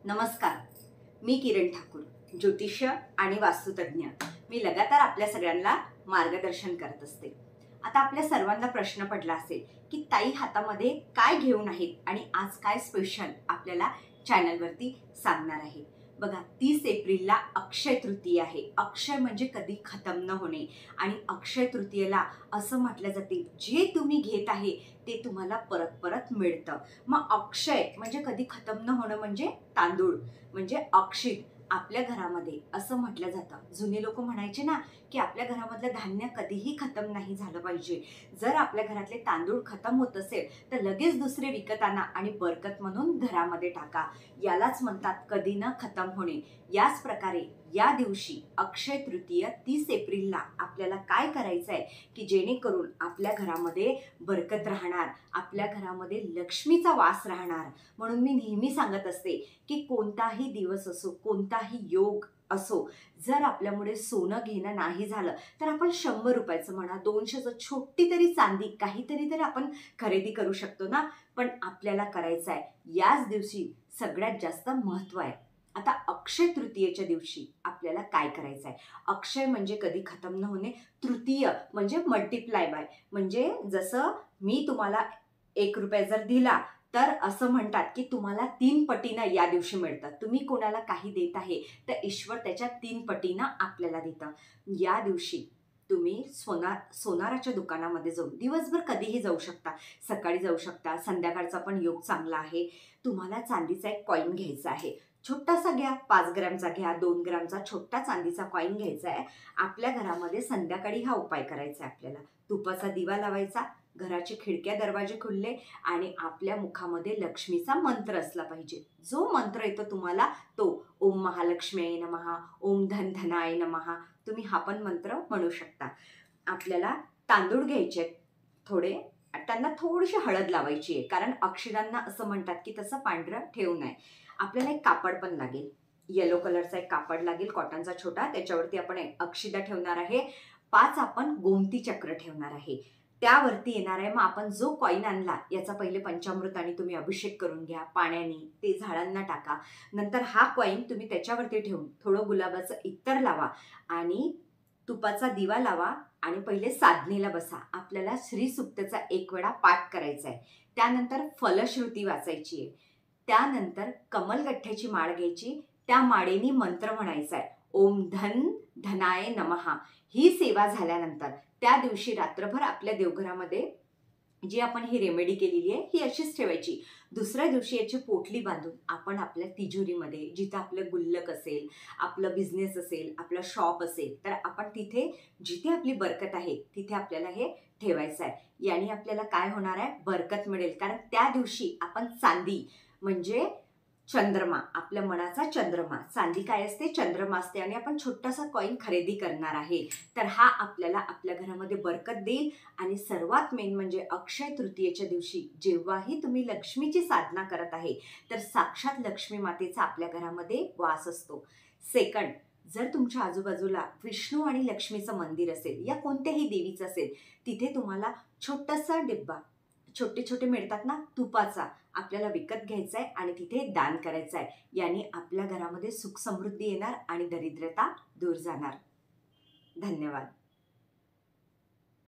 नमस्कार, मी किरण ठाकूर, ज्योतिष्य आणि वास्तुतज्ञ। मी लगातार आपल्या सगळ्यांना मार्गदर्शन करत असते। आता आपल्या सर्वांना प्रश्न पडला असेल की ताई हातामध्ये काय घेऊन आहेत आणि आज काय स्पेशल आपल्याला चॅनलवरती सांगणार आहे। बघा, 30 एप्रिलला अक्षय तृतीया आहे। अक्षय म्हणजे कधी खतम न होणे आणि अक्षय तृतीयेला असं म्हटलं जाते जे तुम्ही घेत आहे ते तुम्हाला परत परत मिळतं। मग अक्षय म्हणजे कधी खतम न होणं म्हणजे तांदूळ म्हणजे अक्षित आपल्या घरामध्ये असं म्हटलं जातं। जुने लोक म्हणायचे ना की आपल्या घरामधलं धान्य कधीही खतम नाही झालं पाहिजे। जर आपल्या घरातले तांदूळ खतम होत असेल तर लगेच दुसरे विकत आणा आणि बरकत म्हणून घरामध्ये टाका। यालाच म्हणतात कधी न खतम होणे। याच प्रकारे या दिवशी अक्षय तृतीय 30 एप्रिलला आपल्याला काय करायचं आहे की जेणेकरून आपल्या घरामध्ये बरकत राहणार, आपल्या घरामध्ये लक्ष्मीचा वास राहणार। म्हणून मी नेहमी सांगत असते की कोणताही दिवस असो, कोणताही योग असो, जर आपल्यामुळे सोनं घेणं नाही झालं तर आपण 100 रुपयाचं म्हणा, 200चं छोटी तरी चांदी काहीतरी तर आपण खरेदी करू शकतो ना। पण आपल्याला करायचं आहे याच दिवशी सगळ्यात जास्त महत्त्व आहे। आता अक्षय तृतीयेच्या दिवशी आपल्याला काय करायचं आहे? अक्षय म्हणजे कधी खतम न होणे, तृतीय म्हणजे मल्टिप्लाय बाय, म्हणजे जसं मी तुम्हाला 1 रुपया जर दिला तर असं म्हणतात की तुम्हाला 3 पटीनं या दिवशी मिळतं। तुम्ही कोणाला काही देत आहे तर ईश्वर त्याच्या 3 पटीनं आपल्याला देतं। या दिवशी तुम्ही सोनाराच्या दुकानामध्ये जाऊन दिवसभर कधीही जाऊ शकता, सकाळी जाऊ शकता, संध्याकाळचा पण योग चांगला आहे। तुम्हाला चांदीचा एक कॉईन घ्यायचा आहे, छोटासा घ्या, 5 ग्रॅमचा घ्या, 2 ग्रॅमचा छोटा चांदीचा कॉईन घ्यायचा आहे। आपल्या घरामध्ये संध्याकाळी हा उपाय करायचा आहे आपल्याला। तुपाचा दिवा लावायचा, घराचे खिडक्या दरवाजे खुलले आणि आपल्या मुखामध्ये लक्ष्मीचा मंत्र असला पाहिजे। जो मंत्र येतो तुम्हाला तो ओम महालक्ष्मीये नमः, ओम धन धनाय नमः, तुम्ही हा पण मंत्र म्हणू शकता। आपल्याला तांदूळ घ्यायचे थोडे, त्यांना थोडीशी हळद लावायची आहे, कारण अक्षरांना असं म्हणतात की तसं पांढरं ठेवू नये। आपल्याला एक कापड पण लागेल, येलो कलरचा एक कापड लागेल, कॉटनचा छोटा, त्याच्यावरती आपण अक्षिदा ठेवणार आहे। 5 आपण गोमती चक्र ठेवणार आहे, त्यावरती येणार आहे। मग आपण जो कॉईन आणला याचा पहिले पंचामृताने तुम्ही अभिषेक करून घ्या, पाण्याने ते झाडांना टाका। नंतर हा कॉईन तुम्ही त्याच्यावरती ठेवून थोडं गुलाबाचं इत्तर लावा आणि तुपाचा दिवा लावा आणि पहिले साधनेला बसा। आपल्याला श्री सुक्तचा 1 वेळा पाठ करायचा आहे, त्यानंतर फलश्रुती वाचायची आहे, त्यानंतर कमलगठ्ठ्याची माळ घ्यायची, त्या माळेनी मंत्र म्हणायचा आहे ओम धन धनाय नमः। ही सेवा झाल्यानंतर त्या दिवशी रात्रभर आपल्या देवघरामध्ये जी आपण ही रेमेडी केलेली आहे ही अशीच ठेवायची। दुसऱ्या दिवशी याची पोटली बांधून आपण आपल्या तिजोरीमध्ये, जिथं आपलं गुल्लक असेल, आपलं बिझनेस असेल, आपलं शॉप असेल, तर आपण तिथे जिथे आपली बरकत आहे तिथे आपल्याला हे ठेवायचं आहे। याने आपल्याला काय होणार आहे? बरकत मिळेल, कारण त्या दिवशी आपण चांदी म्हणजे चंद्रमा, आपल्या मनाचा चंद्रमा, चांदी काय असते? चंद्रमा असते, आणि आपण छोटासा कॉईन खरेदी करणार आहे। तर हा आपल्याला आपल्या घरामध्ये बरकत देईल। आणि सर्वात मेन म्हणजे अक्षय तृतीयेच्या दिवशी जेव्हाही तुम्ही लक्ष्मीची साधना करत आहे तर साक्षात लक्ष्मी मातेचा आपल्या घरामध्ये वास असतो। सेकंड, जर तुमच्या आजूबाजूला विष्णू आणि लक्ष्मीचं मंदिर असेल या कोणत्याही देवीचं असेल, तिथे तुम्हाला छोटासा डिब्बा, छोटे छोटे मिळतात ना तुपाचा, आपल्याला विकत घ्यायचा आहे आणि तिथे दान करायचं आहे। याने आपल्या घरामध्ये सुख समृद्धी येणार आणि दरिद्रता दूर जाणार। धन्यवाद।